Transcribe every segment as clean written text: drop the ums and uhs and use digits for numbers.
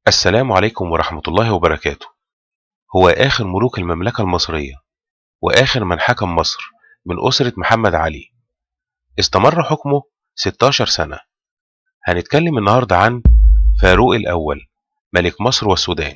السلام عليكم ورحمة الله وبركاته. هو آخر ملوك المملكة المصرية وآخر من حكم مصر من أسرة محمد علي، استمر حكمه 16 سنة. هنتكلم النهاردة عن فاروق الأول ملك مصر والسودان.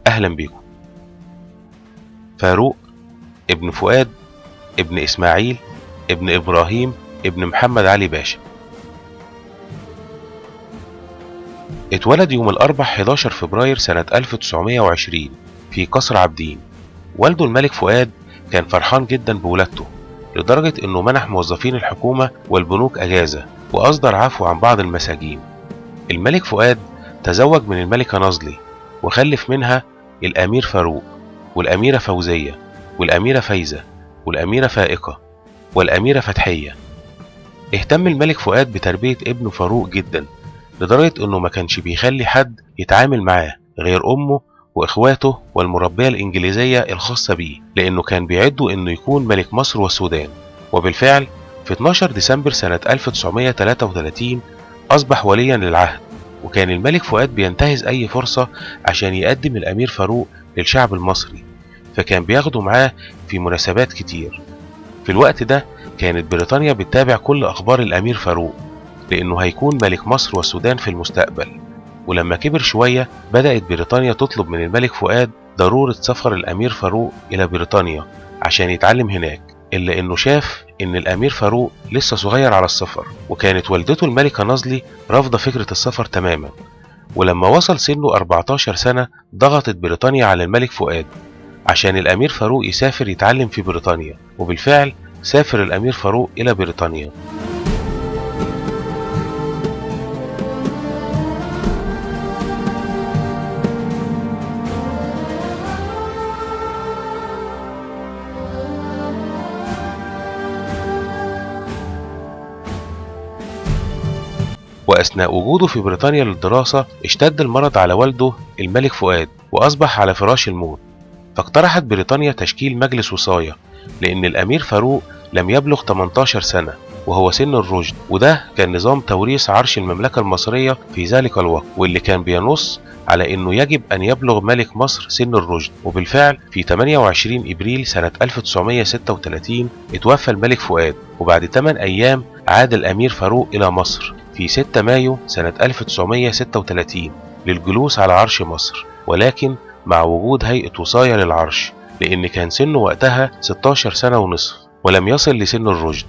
أهلا بيكم. فاروق ابن فؤاد ابن إسماعيل ابن إبراهيم ابن محمد علي باشا، اتولد يوم الأربع 11 فبراير سنة 1920 في قصر عابدين. والده الملك فؤاد كان فرحان جدا بولادته لدرجة انه منح موظفين الحكومة والبنوك اجازة واصدر عفو عن بعض المساجين. الملك فؤاد تزوج من الملكة نظلي وخلف منها الامير فاروق والاميرة فوزية والاميرة فايزة والاميرة فائقة والاميرة فتحية. اهتم الملك فؤاد بتربية ابنه فاروق جدا لدرجة انه ما كانش بيخلي حد يتعامل معاه غير امه واخواته والمربية الانجليزية الخاصة بيه، لانه كان بيعده انه يكون ملك مصر والسودان. وبالفعل في 12 ديسمبر سنة 1933 اصبح وليا للعهد، وكان الملك فؤاد بينتهز اي فرصة عشان يقدم الامير فاروق للشعب المصري، فكان بياخده معاه في مناسبات كتير. في الوقت ده كانت بريطانيا بتتابع كل اخبار الامير فاروق لأنه هيكون ملك مصر والسودان في المستقبل. ولما كبر شوية بدأت بريطانيا تطلب من الملك فؤاد ضرورة سفر الأمير فاروق إلى بريطانيا عشان يتعلم هناك، إلا إنه شاف إن الأمير فاروق لسه صغير على السفر، وكانت والدته الملكة نظلي رافضة فكرة السفر تماما. ولما وصل سنه 14 سنة ضغطت بريطانيا على الملك فؤاد عشان الأمير فاروق يسافر يتعلم في بريطانيا، وبالفعل سافر الأمير فاروق إلى بريطانيا. وأثناء وجوده في بريطانيا للدراسة اشتد المرض على والده الملك فؤاد وأصبح على فراش الموت، فاقترحت بريطانيا تشكيل مجلس وصاية لأن الأمير فاروق لم يبلغ 18 سنة وهو سن الرشد، وده كان نظام توريث عرش المملكة المصرية في ذلك الوقت، واللي كان بينص على أنه يجب أن يبلغ ملك مصر سن الرشد. وبالفعل في 28 إبريل سنة 1936 اتوفى الملك فؤاد، وبعد 8 أيام عاد الأمير فاروق إلى مصر في 6 مايو سنة 1936 للجلوس على عرش مصر، ولكن مع وجود هيئة وصاية للعرش لأن كان سنه وقتها 16 سنة ونصف ولم يصل لسن الرشد.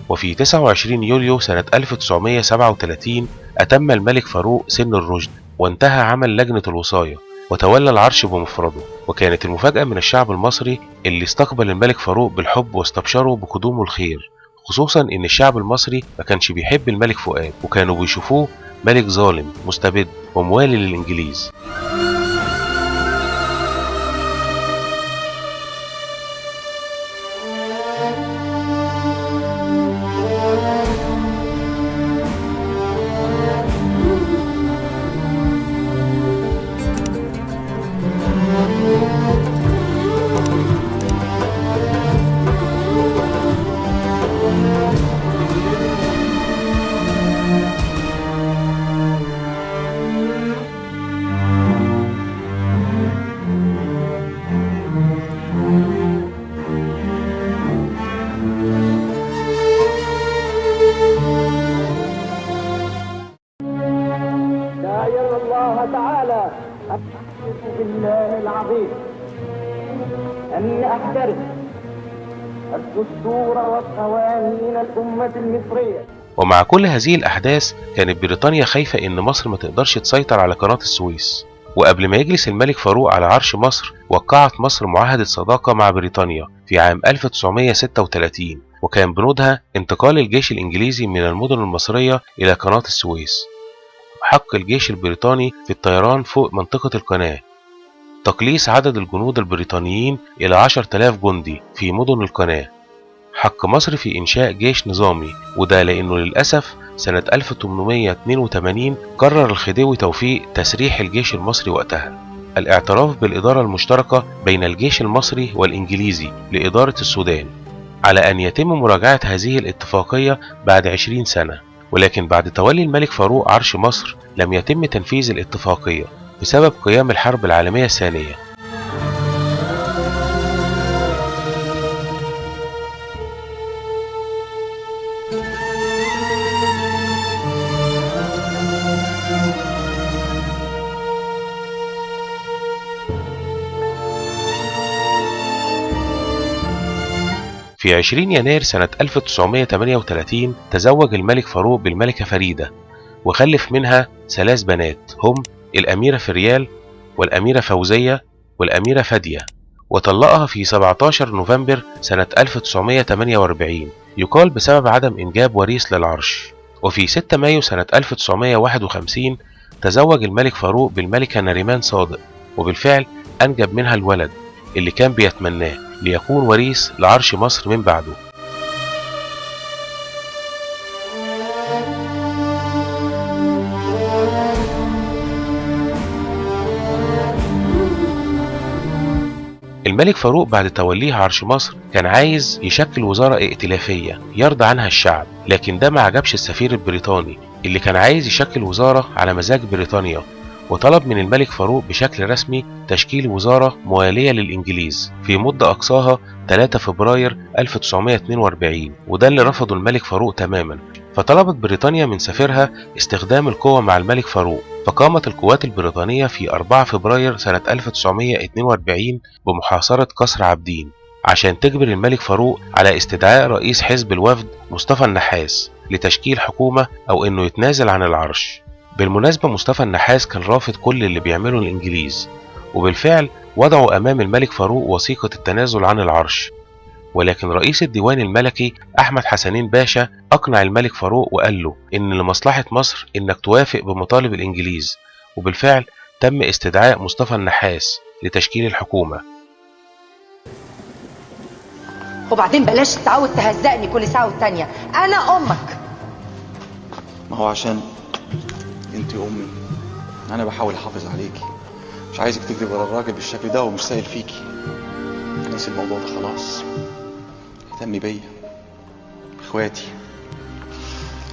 وفي 29 يوليو سنة 1937 أتم الملك فاروق سن الرشد وانتهى عمل لجنة الوصاية وتولى العرش بمفرده. وكانت المفاجأة من الشعب المصري اللي استقبل الملك فاروق بالحب واستبشروا بقدومه الخير، خصوصا ان الشعب المصري ما كانش بيحب الملك فؤاد وكانوا بيشوفوه ملك ظالم مستبد وموالي للإنجليز. تعالى أقسم بالله العظيم أني أحترم الدستور والقوانين الأمة المصرية. ومع كل هذه الأحداث كانت بريطانيا خايفة إن مصر ما تقدرش تسيطر على قناة السويس، وقبل ما يجلس الملك فاروق على عرش مصر وقعت مصر معاهدة صداقة مع بريطانيا في عام 1936، وكان بنودها انتقال الجيش الإنجليزي من المدن المصرية إلى قناة السويس، وحق الجيش البريطاني في الطيران فوق منطقة القناة، تقليص عدد الجنود البريطانيين إلى 10,000 جندي في مدن القناة، حق مصر في إنشاء جيش نظامي، وده لأنه للأسف سنة 1882 قرر الخديوي توفيق تسريح الجيش المصري وقتها. الاعتراف بالإدارة المشتركة بين الجيش المصري والإنجليزي لإدارة السودان، على أن يتم مراجعة هذه الاتفاقية بعد 20 سنة. ولكن بعد تولي الملك فاروق عرش مصر لم يتم تنفيذ الاتفاقية بسبب قيام الحرب العالمية الثانية. في 20 يناير سنة 1938 تزوج الملك فاروق بالملكة فريدة، وخلف منها 3 بنات هم الأميرة فريال والأميرة فوزية والأميرة فادية، وطلقها في 17 نوفمبر سنة 1948 يقال بسبب عدم إنجاب وريث للعرش. وفي 6 مايو سنة 1951 تزوج الملك فاروق بالملكة نريمان صادق، وبالفعل أنجب منها الولد اللي كان بيتمناه ليكون وريث لعرش مصر من بعده. الملك فاروق بعد توليه عرش مصر كان عايز يشكل وزارة ائتلافية يرضى عنها الشعب، لكن ده ما عجبش السفير البريطاني اللي كان عايز يشكل وزارة على مزاج بريطانيا، وطلب من الملك فاروق بشكل رسمي تشكيل وزارة موالية للإنجليز في مدة أقصاها 3 فبراير 1942، وده اللي رفضه الملك فاروق تماما. فطلبت بريطانيا من سفيرها استخدام القوة مع الملك فاروق، فقامت القوات البريطانية في 4 فبراير سنة 1942 بمحاصرة قصر عابدين عشان تجبر الملك فاروق على استدعاء رئيس حزب الوفد مصطفى النحاس لتشكيل حكومة أو إنه يتنازل عن العرش. بالمناسبة مصطفى النحاس كان رافض كل اللي بيعمله الإنجليز، وبالفعل وضعوا أمام الملك فاروق وثيقة التنازل عن العرش. ولكن رئيس الديوان الملكي أحمد حسنين باشا أقنع الملك فاروق وقال له إن لمصلحة مصر إنك توافق بمطالب الإنجليز، وبالفعل تم استدعاء مصطفى النحاس لتشكيل الحكومة. وبعدين بلاش تعود تهزقني كل ساعة والتانية، أنا أمك. ما هو عشان انت امي انا بحاول احافظ عليكي، مش عايزك تجري ورا الراجل بالشكل ده ومش سائل فيكي. نسي الموضوع ده خلاص، اهتمي بيا، اخواتي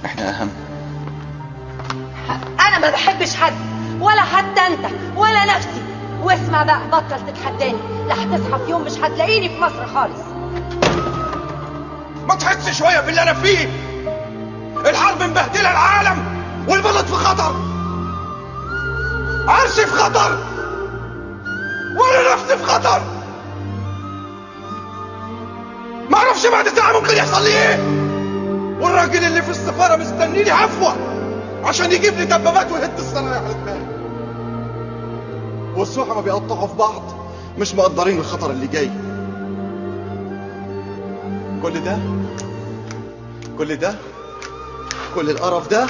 احنا اهم. أنا ما بحبش حد، ولا حتى أنت ولا نفسي. واسمع بقى، بطل تتحداني، لا هتصحى في يوم مش هتلاقيني في مصر خالص. ما تحس شوية باللي أنا فيه؟ الحرب مبهدلة العالم والبلد في خطر، عرشي في خطر، وانا نفسي في خطر. ما اعرفش بعد ساعة ممكن يحصل لي ايه، والراجل اللي في السفارة مستنيني عفوة عشان يجيب لي دبابات ويهد الصنايع على دماغي. والسوحة ما بيقطعوا في بعض، مش مقدرين الخطر اللي جاي. كل القرف ده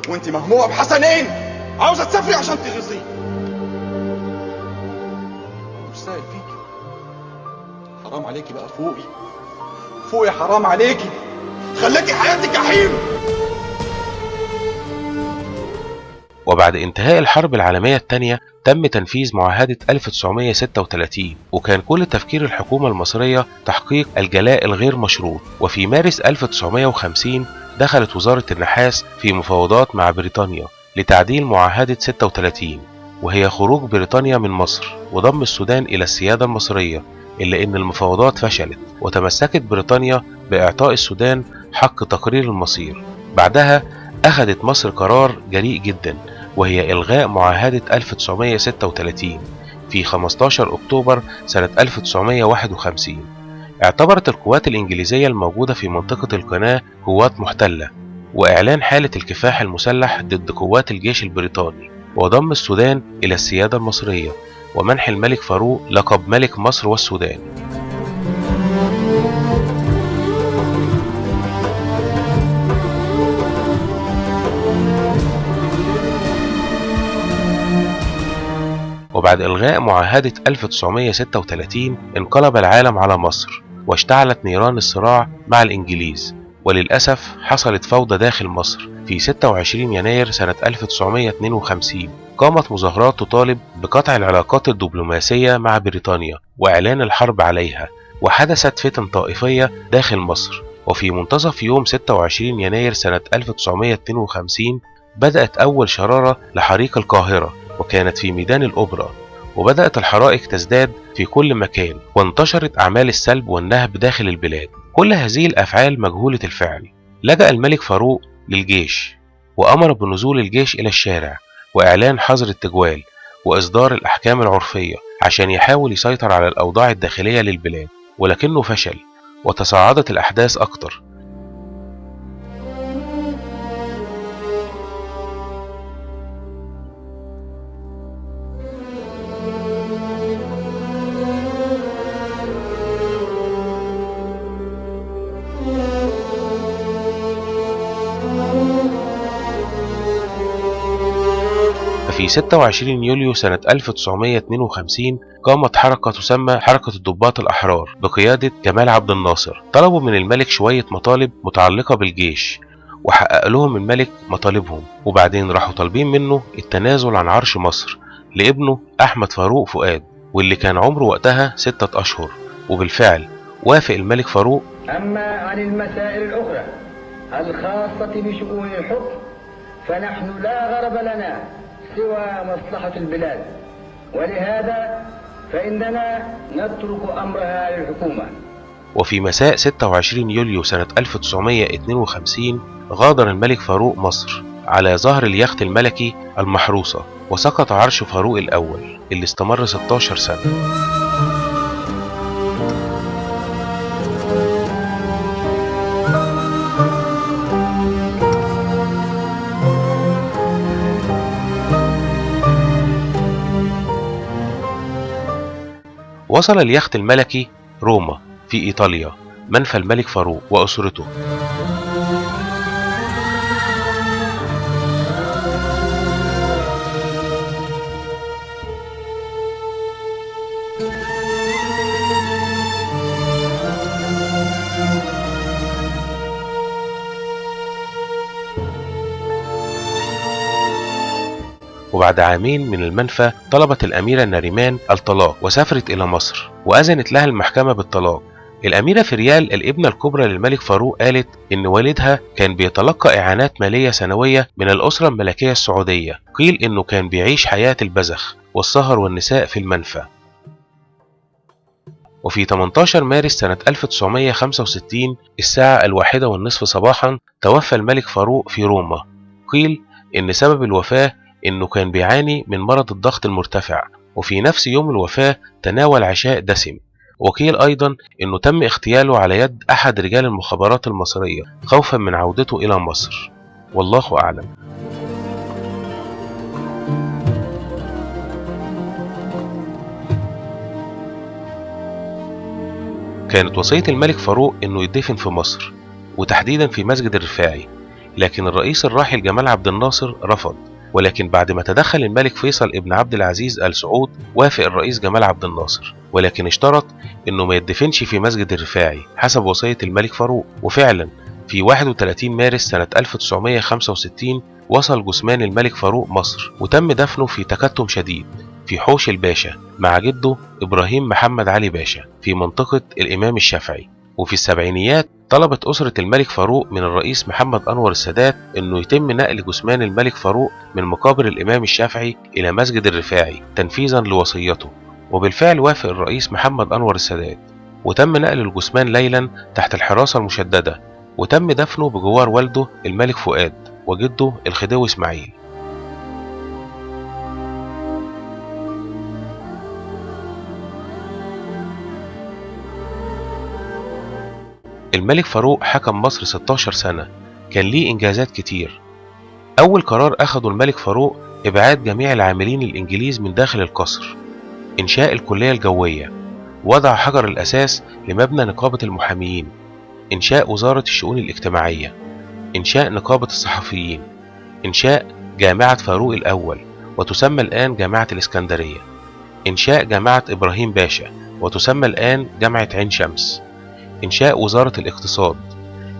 وانت مهمومة بحسنين عاوزة تسافري عشان تغيظيه. مش سائل فيكي، حرام عليكي بقى، فوقي حرام عليكي، خليكي حياتك جحيم. وبعد انتهاء الحرب العالمية الثانية تم تنفيذ معاهدة 1936، وكان كل تفكير الحكومة المصرية تحقيق الجلاء الغير مشروط. وفي مارس 1950 دخلت وزارة النحاس في مفاوضات مع بريطانيا لتعديل معاهدة 36، وهي خروج بريطانيا من مصر وضم السودان إلى السيادة المصرية، إلا إن المفاوضات فشلت وتمسكت بريطانيا بإعطاء السودان حق تقرير المصير. بعدها أخذت مصر قرار جريء جدا، وهي إلغاء معاهدة 1936 في 15 أكتوبر سنة 1951. اعتبرت القوات الإنجليزية الموجودة في منطقة القناة قوات محتلة، وإعلان حالة الكفاح المسلح ضد قوات الجيش البريطاني، وضم السودان إلى السيادة المصرية، ومنح الملك فاروق لقب ملك مصر والسودان. وبعد إلغاء معاهدة 1936 انقلب العالم على مصر، واشتعلت نيران الصراع مع الإنجليز، وللأسف حصلت فوضى داخل مصر. في 26 يناير سنة 1952 قامت مظاهرات تطالب بقطع العلاقات الدبلوماسية مع بريطانيا وإعلان الحرب عليها، وحدثت فتن طائفية داخل مصر. وفي منتصف يوم 26 يناير سنة 1952 بدأت أول شرارة لحريق القاهرة، وكانت في ميدان الأوبرا، وبدأت الحرائق تزداد في كل مكان، وانتشرت أعمال السلب والنهب داخل البلاد. كل هذه الأفعال مجهولة الفعل. لجأ الملك فاروق للجيش، وأمر بنزول الجيش إلى الشارع وإعلان حظر التجوال وإصدار الأحكام العرفية عشان يحاول يسيطر على الأوضاع الداخلية للبلاد، ولكنه فشل وتصاعدت الأحداث أكتر. في 26 يوليو سنة 1952 قامت حركة تسمى حركة الضباط الأحرار بقيادة جمال عبد الناصر. طلبوا من الملك شوية مطالب متعلقة بالجيش، وحقق لهم الملك مطالبهم، وبعدين راحوا طالبين منه التنازل عن عرش مصر لابنه أحمد فاروق فؤاد، واللي كان عمره وقتها 6 أشهر. وبالفعل وافق الملك فاروق. أما عن المسائل الأخرى الخاصة بشؤون الحكم فنحن لا غرض لنا سوى مصلحة البلاد، ولهذا فإننا نترك أمرها للحكومة. وفي مساء 26 يوليو سنة 1952 غادر الملك فاروق مصر على ظهر اليخت الملكي المحروسة، وسقط عرش فاروق الأول اللي استمر 16 سنة. وصل اليخت الملكي روما في إيطاليا، منفى الملك فاروق وأسرته. وبعد عامين من المنفى طلبت الأميرة ناريمان الطلاق وسافرت إلى مصر، وأذنت لها المحكمة بالطلاق. الأميرة فريال الابنة الكبرى للملك فاروق قالت إن والدها كان بيتلقى إعانات مالية سنوية من الأسرة الملكية السعودية، قيل إنه كان بيعيش حياة البذخ والسهر والنساء في المنفى. وفي 18 مارس سنة 1965 الساعة 1:30 صباحا توفى الملك فاروق في روما. قيل إن سبب الوفاة إنه كان بيعاني من مرض الضغط المرتفع، وفي نفس يوم الوفاة تناول عشاء دسم. وقيل أيضا إنه تم اغتياله على يد أحد رجال المخابرات المصرية خوفا من عودته إلى مصر، والله أعلم. كانت وصية الملك فاروق إنه يدفن في مصر، وتحديدا في مسجد الرفاعي، لكن الرئيس الراحل جمال عبد الناصر رفض. ولكن بعد ما تدخل الملك فيصل ابن عبد العزيز آل سعود وافق الرئيس جمال عبد الناصر، ولكن اشترط انه ما يدفنش في مسجد الرفاعي حسب وصية الملك فاروق. وفعلا في 31 مارس سنة 1965 وصل جثمان الملك فاروق مصر، وتم دفنه في تكتم شديد في حوش الباشا مع جده إبراهيم محمد علي باشا في منطقة الإمام الشافعي. وفي السبعينيات طلبت أسرة الملك فاروق من الرئيس محمد أنور السادات أنه يتم نقل جثمان الملك فاروق من مقابر الإمام الشافعي إلى مسجد الرفاعي تنفيذا لوصيته، وبالفعل وافق الرئيس محمد أنور السادات، وتم نقل الجثمان ليلا تحت الحراسة المشددة، وتم دفنه بجوار والده الملك فؤاد وجده الخديوي إسماعيل. الملك فاروق حكم مصر 16 سنة، كان ليه إنجازات كتير. أول قرار أخده الملك فاروق إبعاد جميع العاملين الإنجليز من داخل القصر، إنشاء الكلية الجوية، وضع حجر الأساس لمبنى نقابة المحاميين، إنشاء وزارة الشؤون الاجتماعية، إنشاء نقابة الصحفيين، إنشاء جامعة فاروق الأول وتسمى الآن جامعة الإسكندرية، إنشاء جامعة إبراهيم باشا وتسمى الآن جامعة عين شمس، إنشاء وزارة الاقتصاد،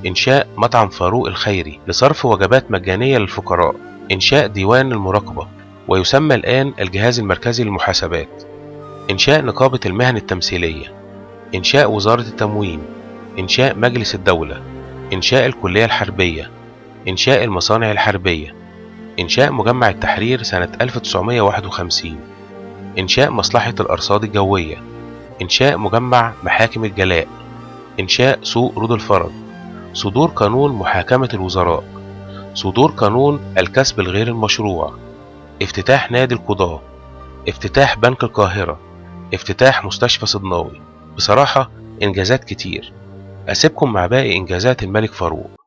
إنشاء مطعم فاروق الخيري لصرف وجبات مجانية للفقراء، إنشاء ديوان المراقبة ويسمى الآن الجهاز المركزي للمحاسبات، إنشاء نقابة المهن التمثيلية، إنشاء وزارة التموين، إنشاء مجلس الدولة، إنشاء الكلية الحربية، إنشاء المصانع الحربية، إنشاء مجمع التحرير سنة 1951، إنشاء مصلحة الأرصاد الجوية، إنشاء مجمع محاكم الجلاء، إنشاء سوق رود الفرج، صدور قانون محاكمة الوزراء، صدور قانون الكسب الغير المشروع، افتتاح نادي القضاة، افتتاح بنك القاهرة، افتتاح مستشفى صدناوي. بصراحة إنجازات كتير. أسيبكم مع باقي إنجازات الملك فاروق.